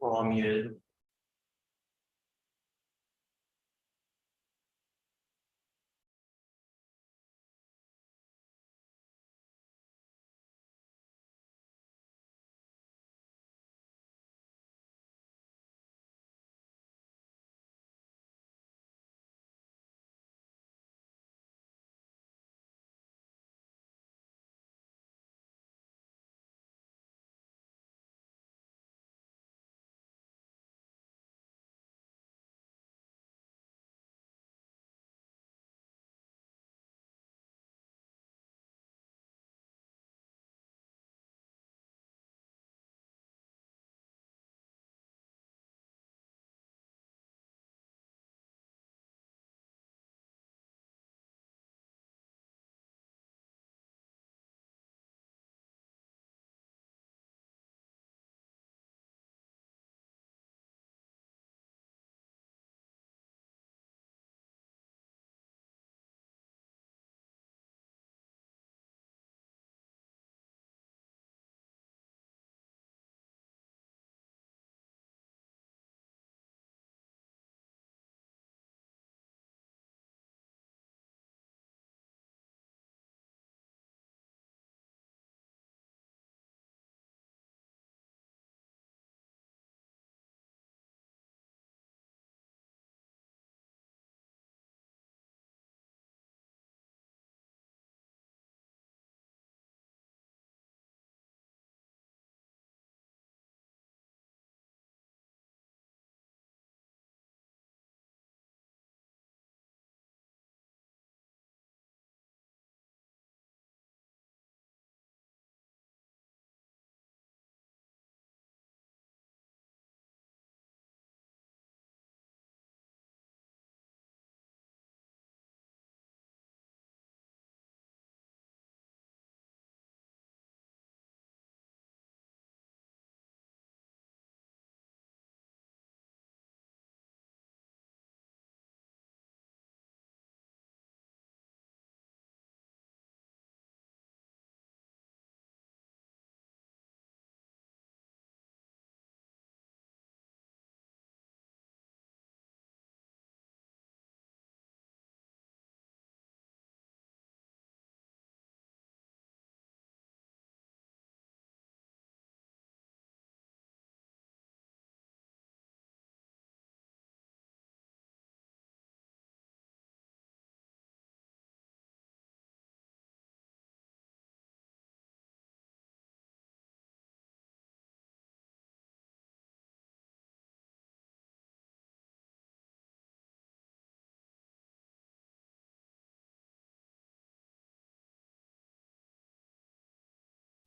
We're all muted.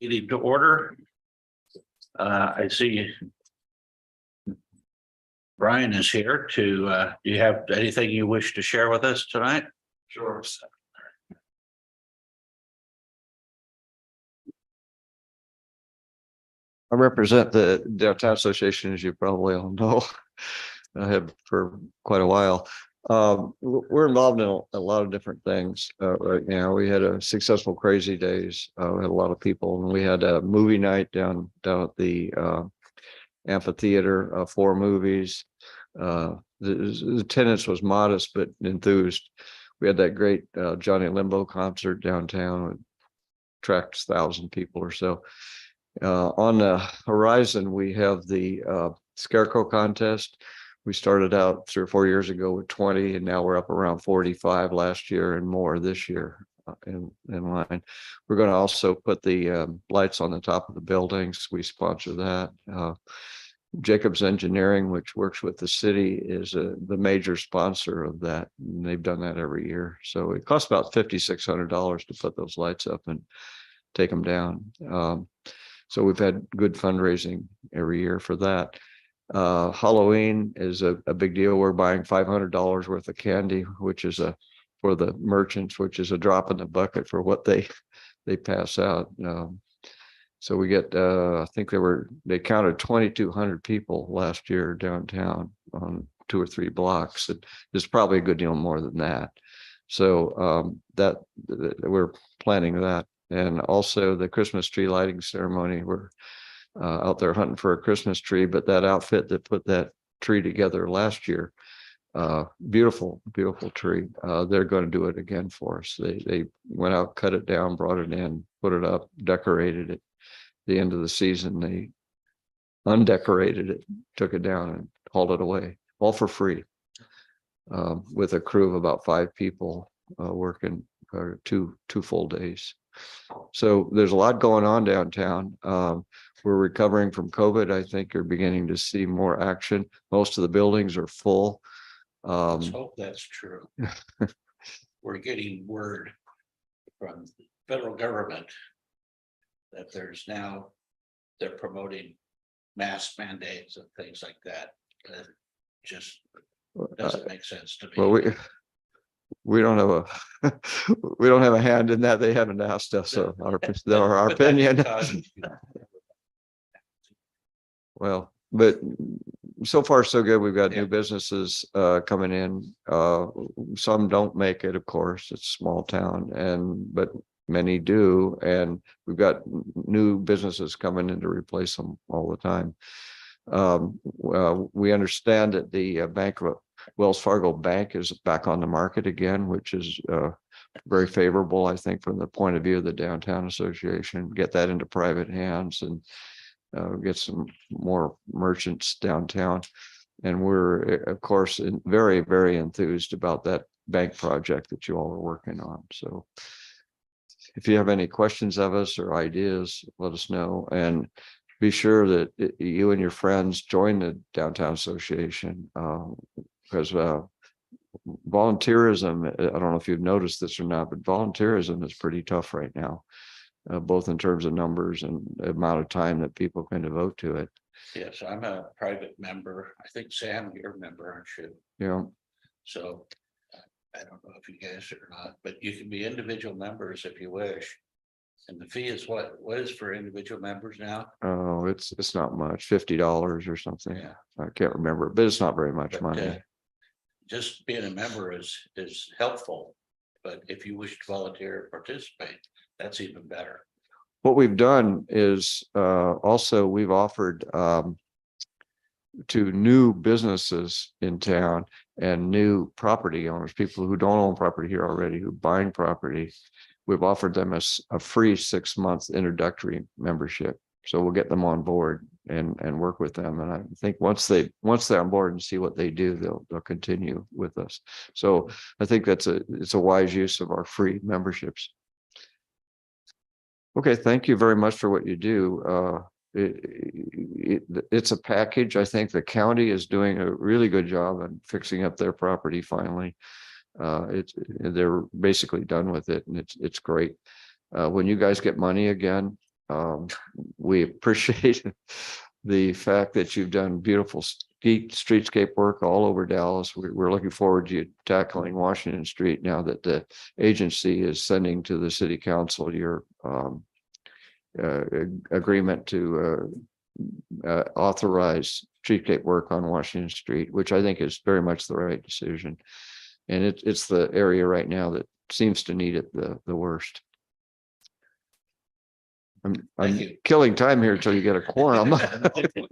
Meeting to order. I see Brian is here to, do you have anything you wish to share with us tonight? Sure. I represent the Downtown Association, as you probably all know. I have for quite a while. We're involved in a lot of different things right now. We had a successful Crazy Days. We had a lot of people, and we had a movie night down at the amphitheater, 4 movies. The attendance was modest but enthused. We had that great Johnny Limbo concert downtown. It attracts 1,000 people or so. On the horizon, we have the Scarecrow contest. We started out 3 or 4 years ago with 20, and now we're up around 45 last year and more this year in line. We're going to also put the lights on the top of the buildings. We sponsor that. Jacobs Engineering, which works with the city, is the major sponsor of that. And they've done that every year. So it costs about $5,600 to put those lights up and take them down. So we've had good fundraising every year for that. Halloween is a big deal. We're buying $500 worth of candy, which is for the merchants, which is a drop in the bucket for what they pass out. So we get, I think they counted 2,200 people last year downtown on 2 or 3 blocks. There's probably a good deal more than that. So that we're planning that. And also the Christmas tree lighting ceremony, we're out there hunting for a Christmas tree, but that outfit that put that tree together last year, beautiful tree. They're going to do it again for us. They went out, cut it down, brought it in, put it up, decorated it. The end of the season, they undecorated it, took it down and hauled it away, all for free. With a crew of about 5 people working two full days. So there's a lot going on downtown. We're recovering from COVID. I think you're beginning to see more action. Most of the buildings are full. Let's hope that's true. We're getting word from the federal government that they're promoting mask mandates and things like that. That just doesn't make sense to me. Well, we don't have we don't have a hand in that. They haven't asked us, so our opinion. Well, but so far so good. We've got new businesses coming in. Some don't make it, of course. It's a small town, but many do, and we've got new businesses coming in to replace them all the time. We understand that the Wells Fargo Bank is back on the market again, which is very favorable, I think, from the point of view of the Downtown Association. Get that into private hands and get some more merchants downtown. And we're, of course, very, very enthused about that bank project that you all are working on. So if you have any questions of us or ideas, let us know. And be sure that you and your friends join the Downtown Association, because volunteerism, I don't know if you've noticed this or not, but volunteerism is pretty tough right now, both in terms of numbers and the amount of time that people can devote to it. Yes, I'm a private member. I think Sam, you're a member, aren't you? Yeah. So I don't know if you guys are not, but you can be individual members if you wish. And the fee is what is for individual members now? Oh, it's not much, $50 or something. Yeah. I can't remember, but it's not very much But, money. Just being a member is helpful, but if you wish to volunteer or participate, that's even better. What we've done is also we've offered to new businesses in town and new property owners, people who don't own property here already, who are buying property. We've offered them a free 6-month introductory membership. So we'll get them on board and work with them. And I think once they're on board and see what they do, they'll continue with us. So I think it's a wise use of our free memberships. Okay, thank you very much for what you do. It's a package. I think the county is doing a really good job on fixing up their property finally. They're basically done with it, and it's great. When you guys get money again, we appreciate the fact that you've done beautiful streetscape work all over Dallas. We're looking forward to you tackling Washington Street now that the agency is sending to the city council your agreement to authorize streetscape work on Washington Street, which I think is very much the right decision. And it's the area right now that seems to need it the worst. I'm killing time here until you get a quorum.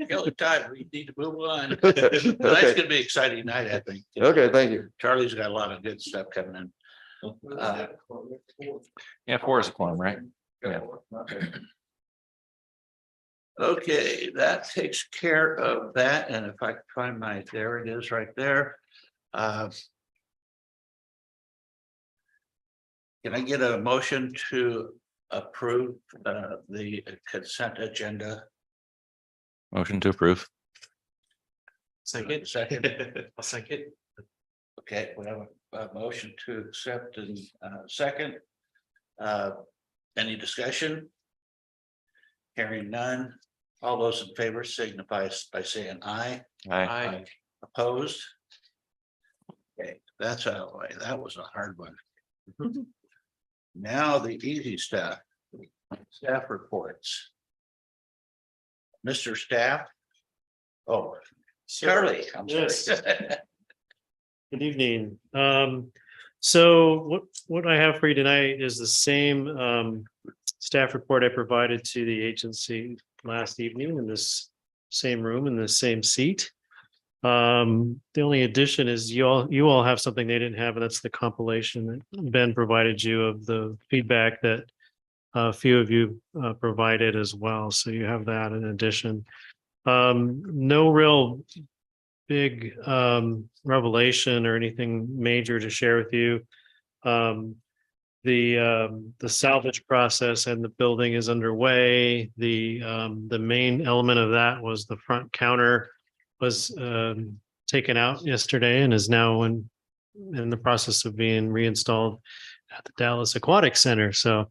Killing time. We need to move on. Tonight's going to be an exciting night, I think. Okay, thank you. Charlie's got a lot of good stuff coming in. Yeah, 4 is a quorum, right? Yeah. Okay, that takes care of that. And if I can find there it is right there. Can I get a motion to approve the consent agenda? Motion to approve. Second. I'll second. Okay, we have a motion to accept and second. Any discussion? Hearing none. All those in favor signify by saying aye. Aye. Opposed? Okay, that's out of the way. That was a hard one. Now the easy stuff. Staff reports. Mr. Staff. Oh, Charlie, I'm sorry. Yes. Good evening. So what I have for you tonight is the same staff report I provided to the agency last evening in this same room, in the same seat. The only addition is you all have something they didn't have, and that's the compilation that Ben provided you of the feedback that a few of you provided as well. So you have that in addition. No real big revelation or anything major to share with you. The salvage process and the building is underway. The main element of that was the front counter was taken out yesterday and is now in the process of being reinstalled at the Dallas Aquatic Center. So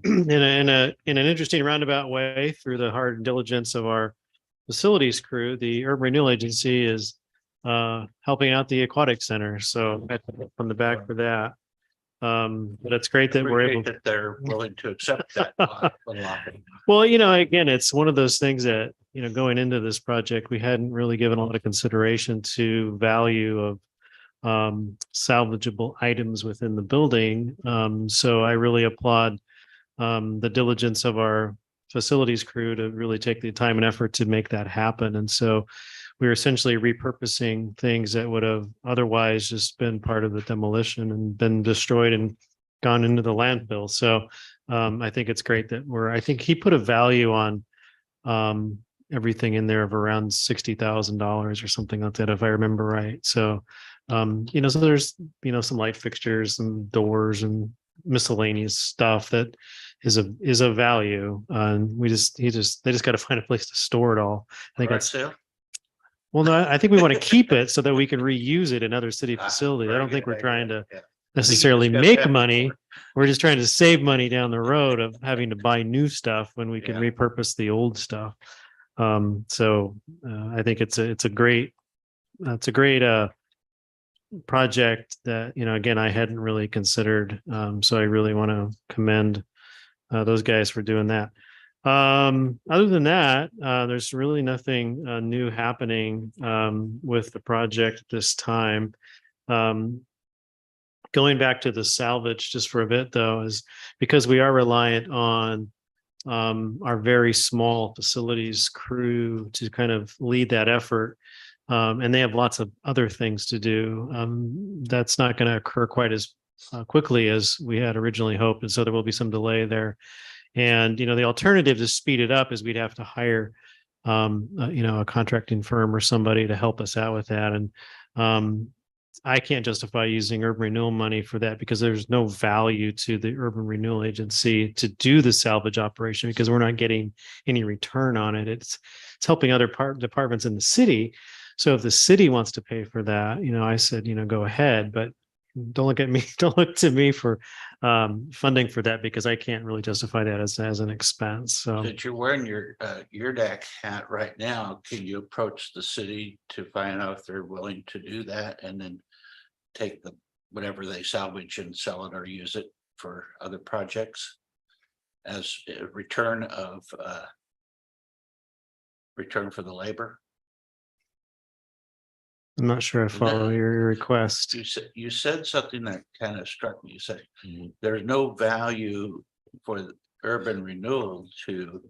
in an interesting roundabout way, through the hard diligence of our facilities crew, the Urban Renewal Agency is helping out the Aquatic Center. So from the back for that. But it's great that we're able that they're willing to accept that. Well, again, it's one of those things that, going into this project, we hadn't really given a lot of consideration to value of salvageable items within the building. So I really applaud the diligence of our facilities crew to really take the time and effort to make that happen. And so we're essentially repurposing things that would have otherwise just been part of the demolition and been destroyed and gone into the landfill. So I think it's great that I think he put a value on everything in there of around $60,000 or something like that, if I remember right. So, so there's, some light fixtures and doors and miscellaneous stuff that is of value. And they just got to find a place to store it all. I think that's sale. Well, no, I think we want to keep it so that we can reuse it in other city facilities. I don't think we're trying to necessarily make money. We're just trying to save money down the road of having to buy new stuff when we can repurpose the old stuff. So I think it's a great project that, again, I hadn't really considered. So I really want to commend those guys for doing that. Other than that, there's really nothing new happening with the project this time. Going back to the salvage just for a bit, though, is because we are reliant on our very small facilities crew to kind of lead that effort. And they have lots of other things to do. That's not going to occur quite as quickly as we had originally hoped. And so there will be some delay there. And, the alternative to speed it up is we'd have to hire, a contracting firm or somebody to help us out with that. And I can't justify using urban renewal money for that because there's no value to the urban renewal agency to do the salvage operation because we're not getting any return on it. It's helping other departments in the city. So if the city wants to pay for that, I said, go ahead, but don't look to me for funding for that because I can't really justify that as an expense. So Since you're wearing your DAC hat right now, can you approach the city to find out if they're willing to do that and then take whatever they salvage and sell it or use it for other projects as a return for the labor? I'm not sure I follow your request. You said something that kind of struck me. You said there's no value for the urban renewal to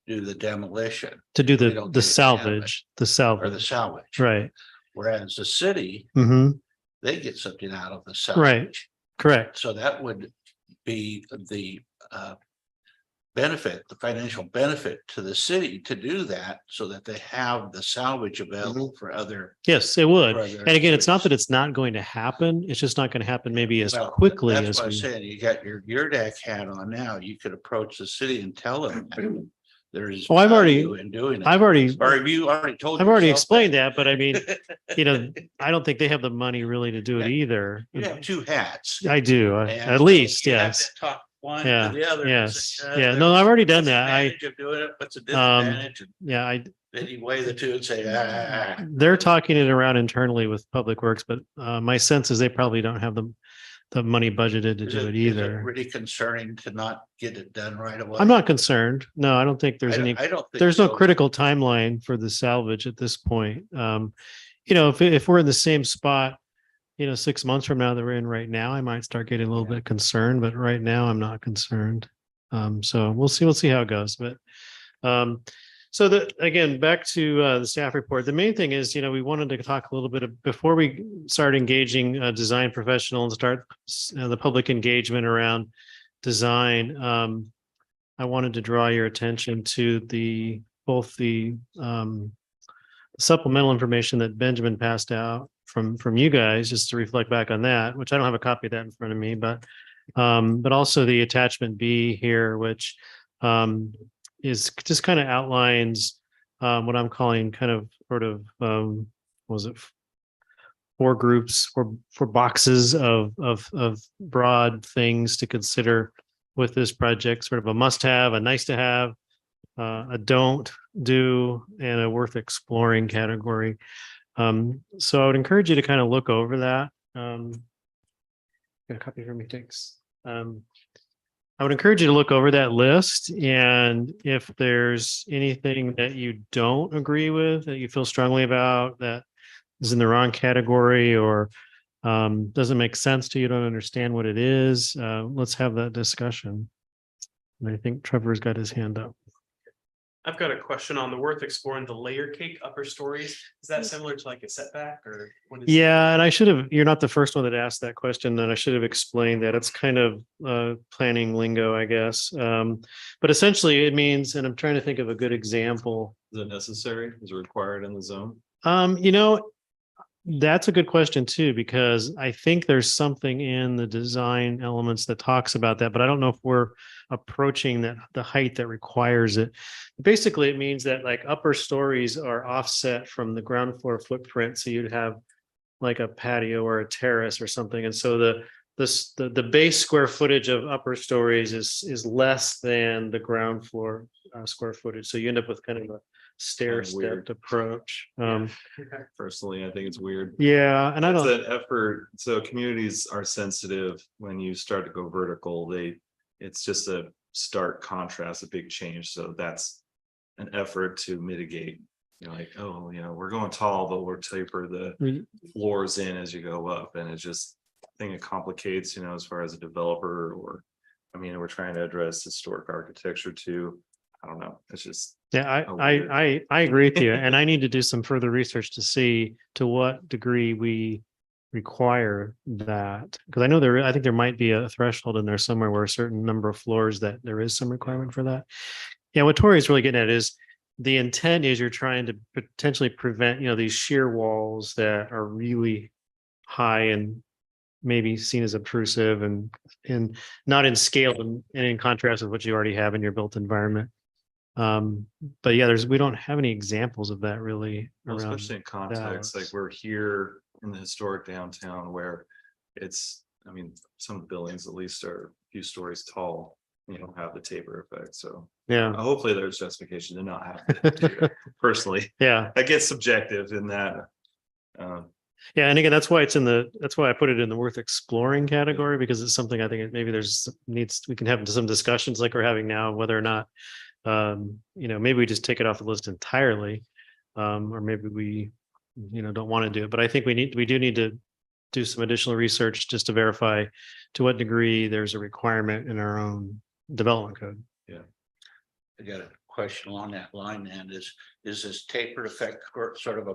do the demolition. To do We don't the get salvage, or the salvage. Right. Whereas the city, Mm-hmm. they get something out of the Right. salvage. Correct. So that would be the benefit, the financial benefit to the city to do that so that they have the salvage available for other. Yes, it would. for other And again, it's not cities. that it's not going to happen. It's just not going to happen maybe as Well, quickly That's as what I'm we. saying. You got your DAC hat on now. You could approach the city and tell them there's. Oh, I've already- value in doing it. I've already Or have you already told? I've already yourself explained that, but I mean, I don't think they have the money really to do it either. You have two hats. I do, and at least, you have yes. to talk one Yeah, to the other. and yes, say, yeah. there's No, I've already done what's the that. advantage of doing it, what's the disadvantage? And Yeah, then you weigh the two and say, they're talking it around internally with Public Works, but my sense is they probably don't have the money budgeted to Is do it is either. really concerning to not get it done right away? I'm not concerned. No, I don't think there's I don't- any. I don't think There's no so. critical timeline for the salvage at this point. If we're in the same spot, 6 months from now that we're in right now, I might start getting a little bit concerned, but right now I'm not concerned. So we'll see how it goes, but So again, back to the staff report, the main thing is, we wanted to talk a little bit before we start engaging a design professional and start the public engagement around design. I wanted to draw your attention to both the supplemental information that Benjamin passed out from you guys, just to reflect back on that, which I don't have a copy of that in front of me, but also the attachment B here, which is just kind of outlines what I'm calling kind of sort of what was it, four groups, four boxes of broad things to consider with this project, sort of a must-have, a nice-to-have, a don't do, and a worth exploring category. So I would encourage you to kind of look over that. Got a copy for me, thanks. I would encourage you to look over that list, and if there's anything that you don't agree with, that you feel strongly about, that is in the wrong category, or doesn't make sense to you, don't understand what it is, let's have that discussion. And I think Trevor's got his hand up. I've got a question on the worth exploring the layer cake upper stories. Is that similar to like a setback or what is? Yeah, and you're not the first one that asked that question, and I should have explained that. It's kind of planning lingo, I guess. But essentially it means, and I'm trying to think of a good example. Is it necessary? Is it required in the zone? That's a good question too, because I think there's something in the design elements that talks about that, but I don't know if we're approaching the height that requires it. Basically, it means that like upper stories are offset from the ground floor footprint. So you'd have like a patio or a terrace or something. And so the base square footage of upper stories is less than the ground floor square footage. So you end up with kind of a stair-stepped approach. Personally, I think it's weird. Yeah, and I It's don't. an effort. So communities are sensitive when you start to go vertical. It's just a stark contrast, a big change. So that's an effort to mitigate. Like, oh, we're going tall, but we'll taper the floors in as you go up, and it's just, I think it complicates. As far as a developer, or we're trying to address historic architecture too. I don't know. It's just. Yeah, I agree with you, and I need to do some further research to see to what degree we require that, because I think there might be a threshold in there somewhere where a certain number of floors that there is some requirement for that. Yeah, what Tori's really getting at is the intent is you're trying to potentially prevent, these shear walls that are really high and maybe seen as obtrusive and not in scale and in contrast with what you already have in your built environment. But yeah, we don't have any examples of that really. Well, especially in context, like Dallas. we're here in the historic downtown where it's, some of the buildings at least are a few stories tall. You don't have the taper effect. So Yeah. hopefully there's justification to not have to do that. Personally, Yeah. I get subjective in that. Yeah. And again, that's why I put it in the worth exploring category, because it's something I think maybe we can have some discussions like we're having now, whether or not, maybe we just take it off the list entirely. Or maybe we, don't want to do it, but I think we do need to do some additional research just to verify to what degree there's a requirement in our own development code. I got a question along that line, and is this taper effect sort of a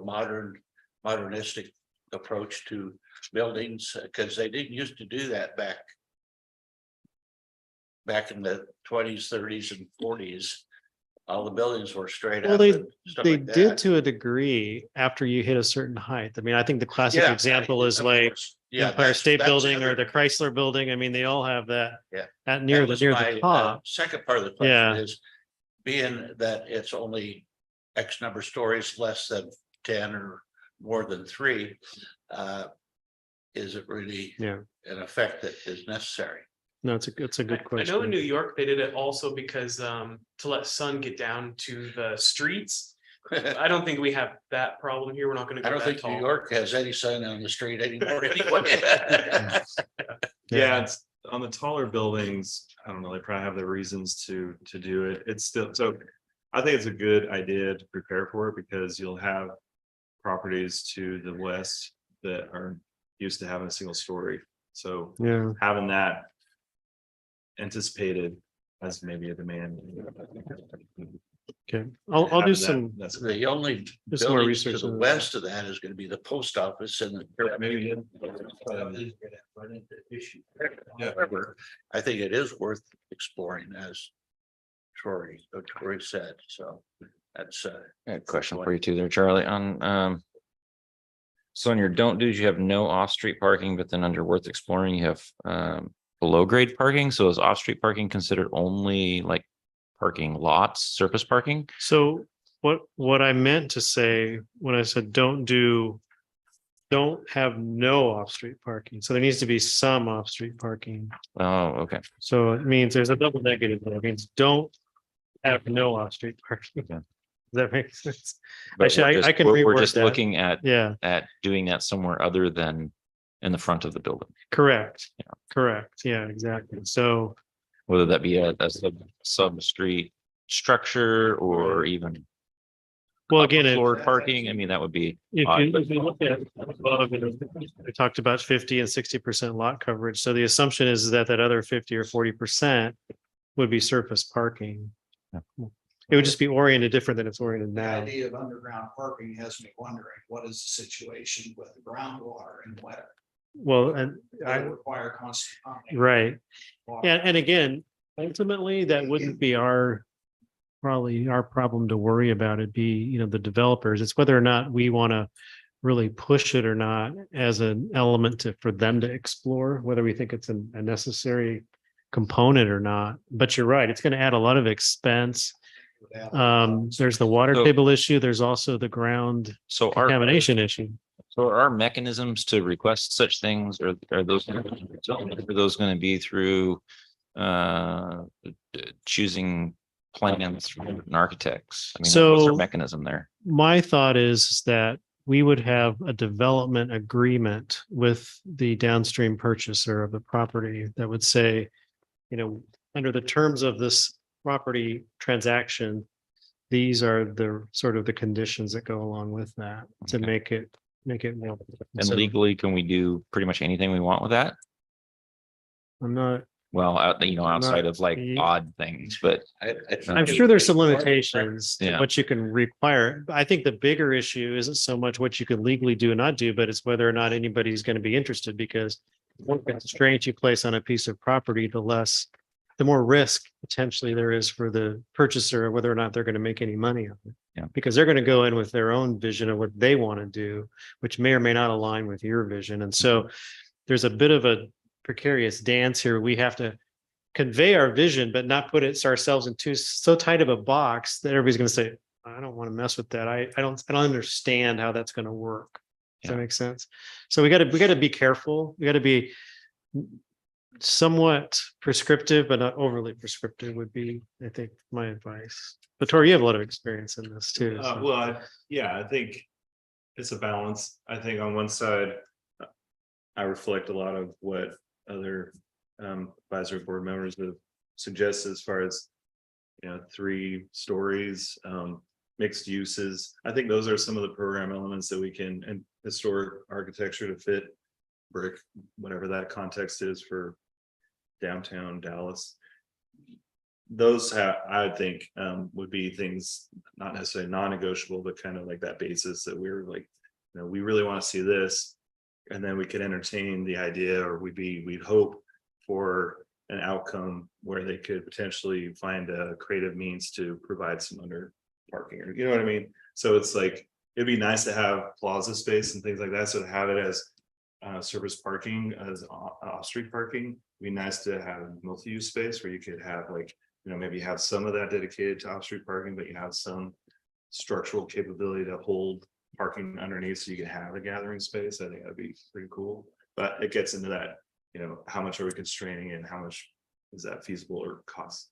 modernistic approach to buildings? Because they didn't used to do that back in the 20s, 30s, and 40s. All the buildings were straight Well, up. they and stuff They like did that. to a degree after you hit a certain height. I think the classic Yeah, example is of like course. Yeah, Empire State that's Building or other- the Chrysler Building. They all have that. Yeah. At near That the was my, top. second part of the question Yeah. is, being that it's only X number of stories, less than 10 or more than 3, is it really Yeah. an effect that is necessary? No, it's a good I question. know in New York, they did it also because to let sun get down to the streets. I don't think we have that problem here. We're not gonna I go don't that think tall. New York has any sun on the street anymore anyway. Yeah, it's on the taller buildings. I don't know, they probably have their reasons to do it. It's still, so I think it's a good idea to prepare for it, because you'll have properties to the west that are used to having a single story. So Yeah. having that anticipated as maybe a demand. Okay, I'll do having that, some, that's great. The only Do some more buildings to research the on that. west of that is gonna be the post office and the. However, I think it is worth exploring as Tori said, so that's I had a question for you too there, Charlie, on, so on your don't do's, you have no off-street parking, but then under worth exploring, you have, below grade parking. So is off-street parking considered only like parking lots, surface parking? so what I meant to say when I said don't have no off-street parking. So there needs to be some off-street parking. Oh, okay. So it means there's a double negative there. It means don't have no off-street parking. Yeah. Does that make sense? But Actually, we're I just- can we're reword just that. looking at Yeah, doing that somewhere other than in the front of the building, correct. Yeah. Correct. Yeah, exactly. So whether that be a sub street structure or even well, upper again, floor parking. I mean, that would be odd, but- if you look at above, we talked about 50 and 60% lot coverage. So the assumption is that other 50 or 40% would be surface parking. Yeah. It would just be oriented different than it's oriented The now. idea of underground parking has me wondering, what is the situation with the groundwater and weather? Well, and Will I, it require constant pumping? right. Water? And again, ultimately, that wouldn't be probably our problem to worry about. It'd be, the developers. It's whether or not we want to really push it or not as an element for them to explore, whether we think it's a necessary component or not. But you're right, it's going to add a lot of expense. There's the water So- table issue. There's also the ground So contamination issue. So are our mechanisms to request such things, or are those going to be through choosing plans from architects? I mean, what's our So- mechanism there? My thought is that we would have a development agreement with the downstream purchaser of the property that would say, under the terms of this property transaction, these are the sort of the conditions that go along with that to Okay. make it more. And So legally, can we do pretty much anything we want with that? I'm not, Well, outside of like Ye- odd things, but I'm sure there's some limitations to Yeah. what you can require. I think the bigger issue isn't so much what you can legally do and not do, but it's whether or not anybody's going to be interested, because the more constraints you place on a piece of property, the more risk potentially there is for the purchaser, whether or not they're going to make any money on it. Yeah. Because they're going to go in with their own vision of what they want to do, which may or may not align with your vision. And so there's a bit of a precarious dance here. We have to convey our vision, but not put ourselves into so tight of a box that everybody's going to say, I don't want to mess with that. I don't understand how that's going to work. Does that Yeah. make sense? So we got to be careful. We got to be somewhat prescriptive, but not overly prescriptive would be, I think, my advice. But Tori, you have a lot of experience in this too. so- I think it's a balance. I think on one side, I reflect a lot of what other advisory board members have suggested as far as 3 stories, mixed uses. I think those are some of the program elements that we can, and historic architecture to fit brick, whatever that context is for downtown Dallas. Those I think would be things not necessarily non-negotiable, but kind of like that basis that we're like, we really want to see this. And then we could entertain the idea, or we'd hope for an outcome where they could potentially find a creative means to provide some under parking, or you know what I mean? So it's like, it'd be nice to have plaza space and things like that. So to have it as surface parking, as off-street parking, it'd be nice to have multi-use space where you could have like, maybe have some of that dedicated to off-street parking, but you have some structural capability to hold parking underneath so you can have a gathering space. I think that'd be pretty cool. But it gets into that, how much are we constraining and how much is that feasible or cost?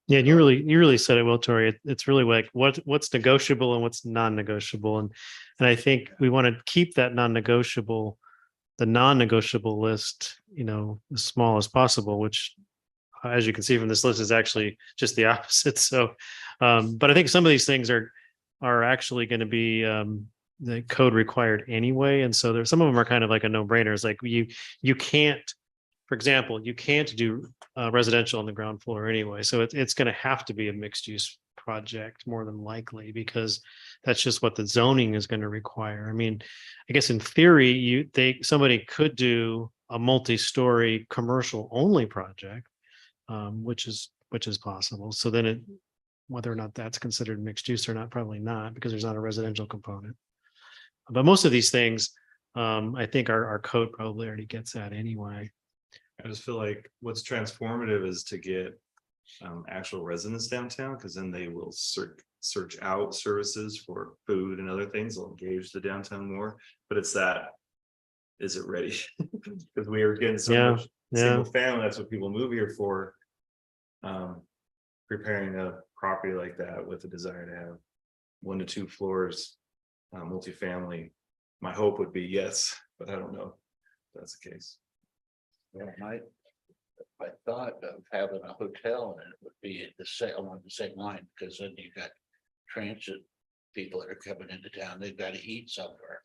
Yeah, and you really said it well, Tori. It's really like what's negotiable and what's non-negotiable. And I think we want to keep that the non-negotiable list, as small as possible, which as you can see from this list is actually just the opposite. So, but I think some of these things are actually going to be the code required anyway. And so there's some of them are kind of like a no-brainer. It's like you can't, for example, you can't do residential on the ground floor anyway. So it's going to have to be a mixed use project more than likely, because that's just what the zoning is going to require. I mean, I guess in theory, somebody could do a multi-story commercial only project, which is possible. So then whether or not that's considered mixed use or not, probably not, because there's not a residential component. But most of these things, I think our code probably already gets that anyway. I just feel like what's transformative is to get actual residents downtown, because then they will search out services for food and other things. They'll engage the downtown more. But it's that, is it ready? Because we are getting so Yeah, much yeah. single family. That's what people move here for. Preparing a property like that with a desire to have 1 to 2 floors, multifamily. My hope would be yes, but I don't know if that's the case. Well, my thought of having a hotel in it would be along the same line, because then you got transit people that are coming into town, they've got to eat somewhere.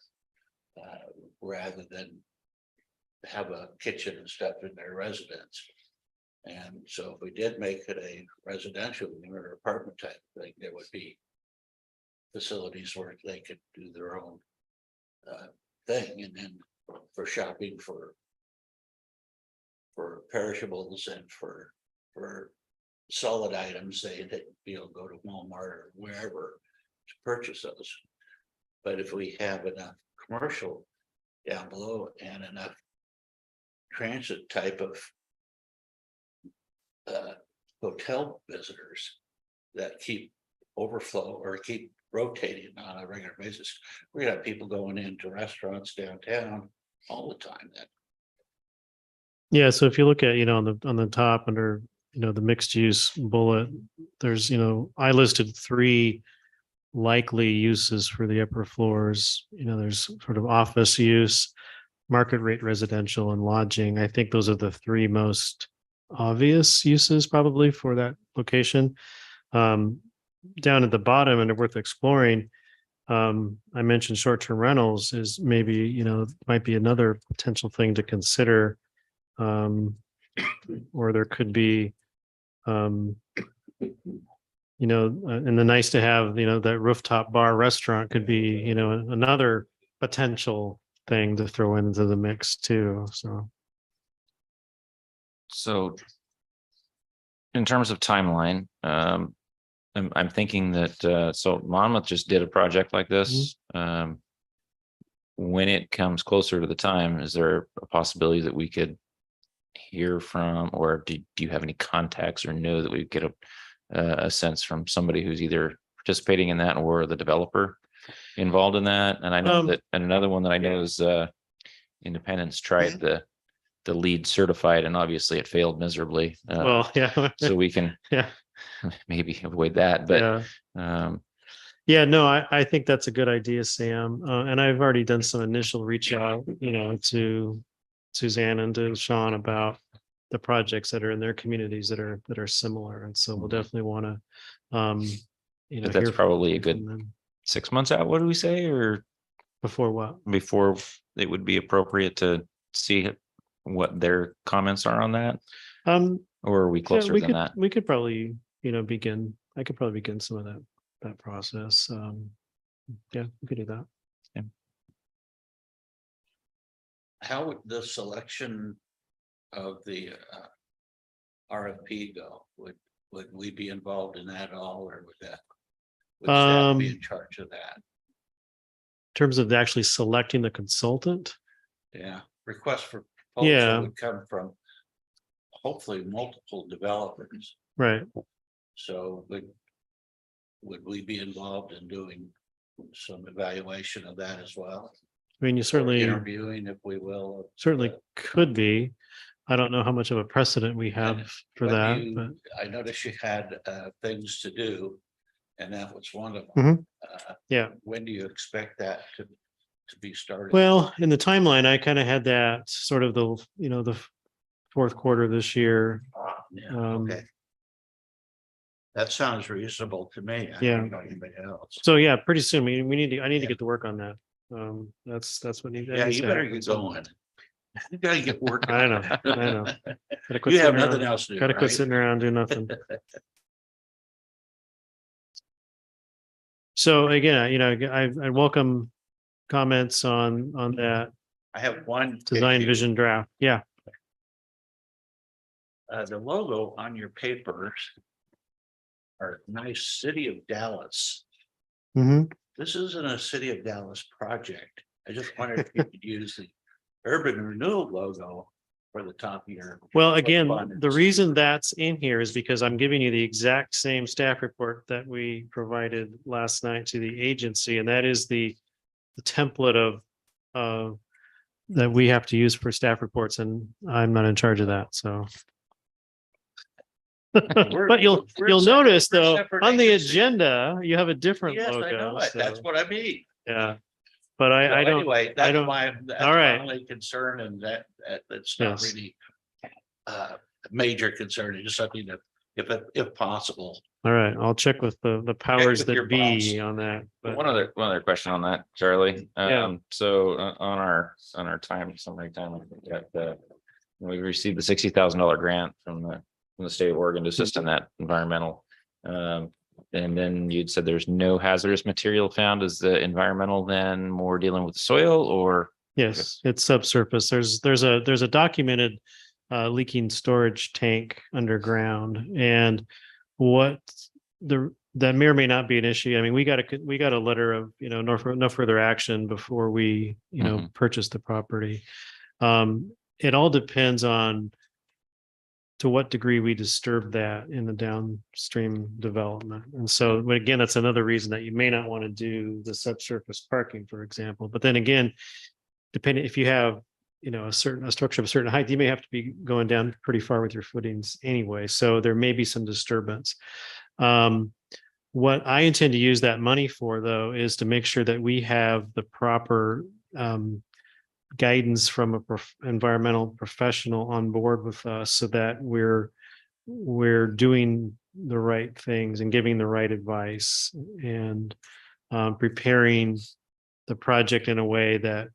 Rather than have a kitchen and stuff in their residence. And so if we did make it a residential or apartment type thing, there would be facilities where they could do their own thing, and then for shopping for perishables and for solid items, they'd be able to go to Walmart or wherever to purchase those. But if we have enough commercial down below and enough transit type of hotel visitors that keep overflow or keep rotating on a regular basis, we have people going into restaurants downtown all the time. That Yeah, so if you look at, on the top under, the mixed use bullet, there's, I listed 3 likely uses for the upper floors. There's sort of office use, market rate residential, and lodging. I think those are the 3 most obvious uses probably for that location. Down at the bottom, and worth exploring, I mentioned short-term rentals is maybe, might be another potential thing to consider. Or there could be, and the nice to have, that rooftop bar restaurant could be, another potential thing to throw into the mix too. So in terms of timeline, I'm thinking that, so Monmouth just did a project like this. When it comes closer to the time, is there a possibility that we could hear from, or do you have any contacts or know that we get a sense from somebody who's either participating in that or the developer involved in that? And I know that, and another one that I know is Independence tried the lead certified, and obviously it failed miserably. Well, yeah. So we can maybe avoid that, but no, I think that's a good idea, Sam. And I've already done some initial reach out, to Suzanne and to Sean about the projects that are in their communities that are similar. And so we'll definitely want to, but that's probably a good from them. 6 months out. What do we say? Or Before what? before it would be appropriate to see what their comments are on that? Or are we closer than that? We could probably, begin. I could probably begin some of that process. Yeah, we could do that. how would the selection of the RFP go? Would we be involved in that at all, or would staff be in charge of that? In terms of actually selecting the consultant? Yeah, request for Yeah. proposal would come from hopefully multiple developers. Right. So would we be involved in doing some evaluation of that as well? I mean, you Or certainly interviewing, if we will. of certainly the- could be. I don't know how much of a precedent we have for but that, you- but I noticed you had things to do, and that was one of them. Mhm. Yeah. When do you expect that to be started? well, in the timeline, I kind of had that sort of the fourth quarter this year. Yeah, um, okay. That sounds reasonable to me. I Yeah. don't know anybody else. So yeah, pretty soon, I need to get to work on that. That's what needs. that Yeah, needs you to better happen. get So, going. You gotta get work. I know, I know. Gotta quit You have sitting nothing around- else to do, Gotta quit right? sitting around doing nothing. So again, I welcome comments on that I have one. design issue. vision draft. Yeah. The logo on your papers are nice City of Dallas. Mhm. This isn't a City of Dallas project. I just wondered if you could use the Urban Renewal logo for the top of your. Well, again, the correspondence. reason that's in here is because I'm giving you the exact same staff report that we provided last night to the agency, and that is the template of that we have to use for staff reports, and I'm not in charge of that, so. But you'll we're you'll separate- notice we're though, separate on the agencies. agenda, you have a different Yes, I know logo, it. That's so, what I mean. yeah. But I So don't, anyway, that's don't- that's all my right. only concern, and that's not Yes. really. A major concern, it's just something that, if possible. all right, I'll check with the powers with your that be boss. on that. but- One other question on that, Charlie. Yeah. So on our time, summary time, we received the $60,000 grant from the state of Oregon to assist in that environmental. And then you'd said there's no hazardous material found. Is the environmental then more dealing with soil or? Yes, it's subsurface. There's a documented leaking storage tank underground, and what that may or may not be an issue. I mean, we got a letter of, no further action before we, purchase the property. It all depends on to what degree we disturb that in the downstream development. And so, but again, that's another reason that you may not want to do the subsurface parking, for example. But then again, depending if you have, a structure of a certain height, you may have to be going down pretty far with your footings anyway. So there may be some disturbance. What I intend to use that money for, though, is to make sure that we have the proper guidance from a environmental professional on board with us, so that we're doing the right things and giving the right advice and preparing the project in a way that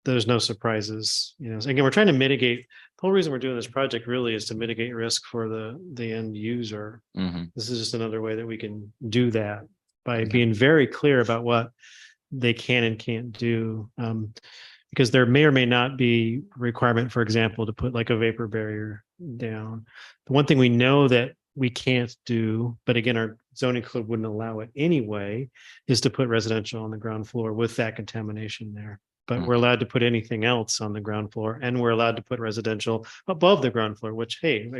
there's no surprises. So again, we're trying to mitigate. The whole reason we're doing this project really is to mitigate risk for the end user. Mhm. This is just another way that we can do that by Okay. being very clear about what they can and can't do. Because there may or may not be requirement, for example, to put like a vapor barrier down. The one thing we know that we can't do, but again, our zoning code wouldn't allow it anyway, is to put residential on the ground floor with that contamination there. But we're allowed to put anything else on the ground floor, and we're allowed to put residential above the ground floor, which, hey,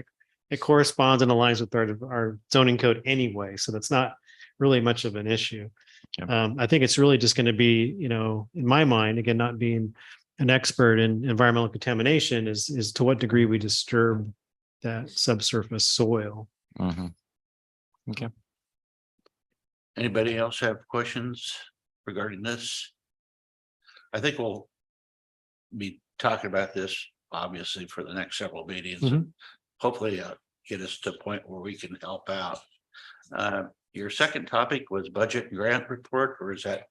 it corresponds and aligns with our zoning code anyway. So that's not really much of an issue. Yep. I think it's really just going to be, in my mind, again, not being an expert in environmental contamination, is to what degree we disturb that subsurface soil. Mhm. Okay. Anybody else have questions regarding this? I think we'll be talking about this obviously for the next several meetings. Mhm. Hopefully get us to a point where we can help out. Your second topic was budget and grant report, or is that?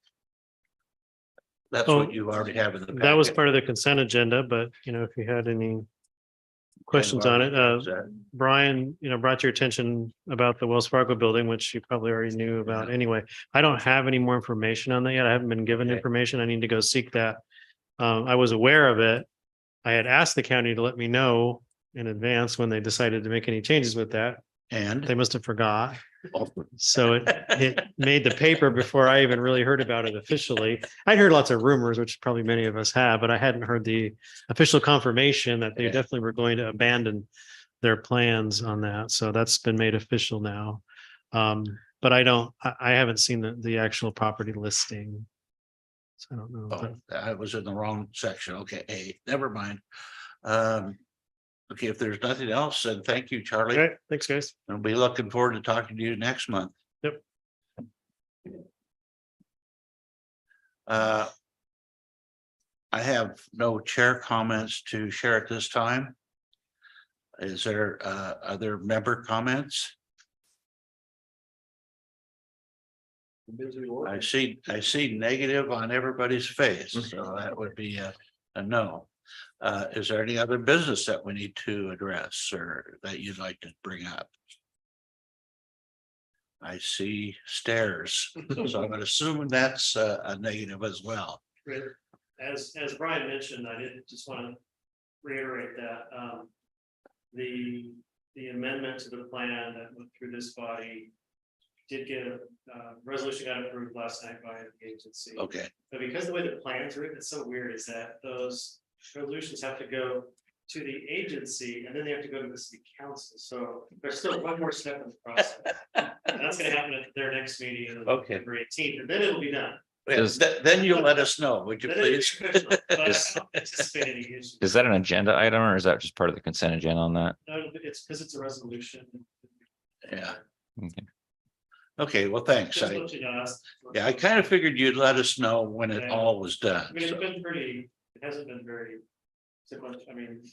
That's Oh, what you already have in the. That was packet? part of the consent agenda, but if you had any questions on it, Brian, brought your attention about the Wells Fargo building, which you probably already knew about anyway. I don't have any more information on that yet. I haven't been given Okay. information. I need to go seek that. I was aware of it. I had asked the county to let me know in advance when they decided to make any changes with that. And They must have forgot. So it made the paper before I even really heard about it officially. I'd heard lots of rumors, which probably many of us have, but I hadn't heard the official confirmation that they Yeah. definitely were going to abandon their plans on that. So that's been made official now. But I haven't seen the actual property listing. So I don't know. but- I was in the wrong section. Okay, never mind. Okay, if there's nothing else, then thank you, Charlie. Okay, thanks, guys. I'll be looking forward to talking to you next month. Yep. I have no chair comments to share at this time. Is there other member comments? I see negative on everybody's face, so that would be a no. Is there any other business that we need to address or that you'd like to bring up? I see stairs, so I'm assuming that's a negative as well. As Brian mentioned, I did just want to reiterate that, the amendment to the plan that went through this body did get a resolution got approved last night by the agency. Okay, But because the way the plan's written, it's so weird is that those resolutions have to go to the agency and then they have to go to the city council. So there's still one more step in the process. And that's gonna happen at their next meeting on Okay. November 18th, and then it'll be done. then you'll let us know, would you Then it'll be please? official, but I don't anticipate any issues. Is that an agenda item or is that just part of the consent agenda on that? No, it's because it's a resolution. Yeah, Okay. okay, well, thanks. Just let you know, Yeah, I kind of figured you'd let us know when it Yeah. all was I done. mean, it's so. been pretty, it hasn't been very. So much, I mean,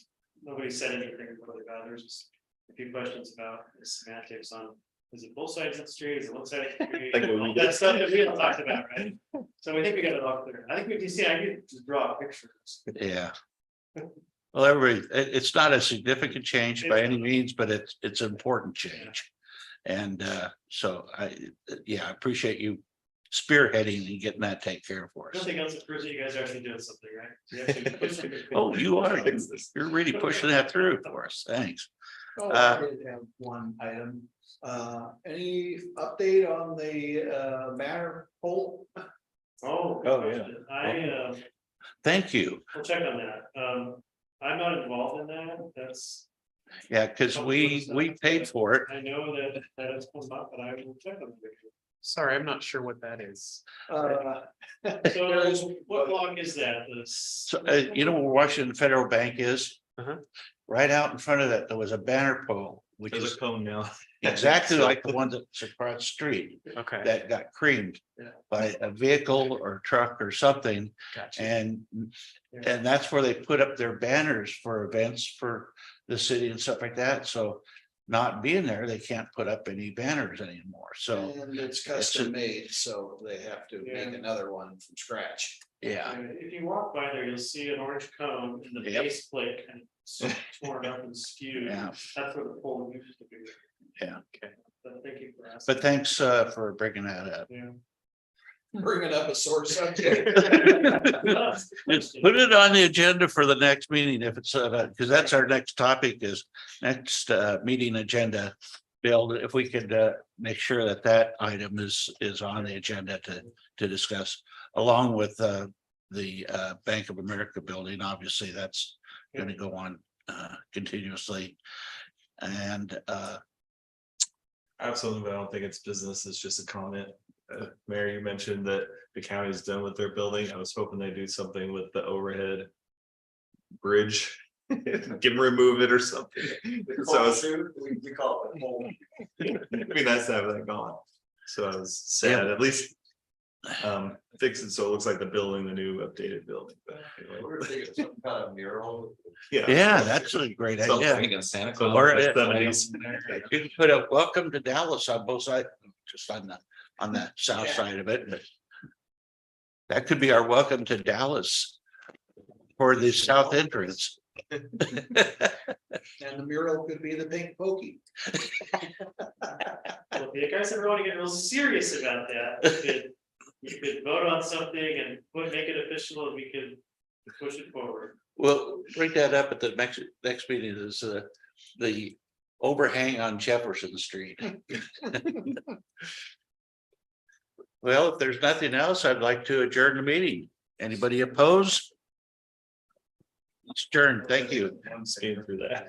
nobody said anything really bad. There's just a few questions about the semantics on, is it both sides of the street, is it one side of the street? Like what we All that stuff that we had talked about, right? So we think we got it all clear. I think we can see, I could just draw pictures. Yeah. Well, everybody, it's not a significant change by any means, but it's an important change. And so I appreciate you spearheading and getting that taken care of for us. Nothing else that proves that you guys are actually doing something, right? You actually push it. Oh, you are, you're really pushing that through for us. Thanks. Oh, I did have one item. Any update on the banner pole? Oh, Oh, good yeah. question. I Thank you. will check on that. I'm not involved in that. That's, Yeah, because we paid for it. I know that has come up, but I will check on it. Sorry, I'm not sure what that is. So what block is that? This, So, you know where Washington Federal Bank is? Uh-huh. Right out in front of that, there was a banner pole, which There's is a cone now. exactly like the one that's across the street Okay, that got creamed Yeah. by a vehicle or truck or something. gotcha. And that's where they put up their banners for events for the city and stuff like that. So not being there, they can't put up any banners anymore. So, And it's custom made, so they have to make another one from scratch. yeah, if you walk by there, you'll see an orange cone and the Yep. base plate kind of torn up and skewed. yeah, That's where the pole used to be. yeah. But thank you for asking. But thanks for bringing that up. Yeah. Bringing up a sore subject. Just put it on the agenda for the next meeting if it's, because that's our next topic is next meeting agenda. Bill, if we could make sure that that item is on the agenda to discuss along with the Bank of America building. Obviously, that's going to go on continuously. And Absolutely, but I don't think it's business, it's just a comment. Mayor, you mentioned that the county's done with their building. I was hoping they do something with the overhead bridge. Give them remove it or something. So We call it pole. it'd be nice to have that gone. So I was sad, at least fix it so it looks like the building, the new updated building, but anyway. We're thinking some kind of mural. yeah, that's a great idea. Something. Santa So Or, like uh, 70s. You can put a welcome to Dallas on both sides, just on the south side of it, but. That could be our welcome to Dallas. For the south entrance. And the mural could be the pink pokey. Well, if you guys ever want to get real serious about that, you could vote on something and make it official and we could push it forward. Well, bring that up at the next meeting is the overhang on Jefferson Street. Well, if there's nothing else, I'd like to adjourn the meeting. Anybody opposed? It's adjourned. Thank you. I'm skating through that.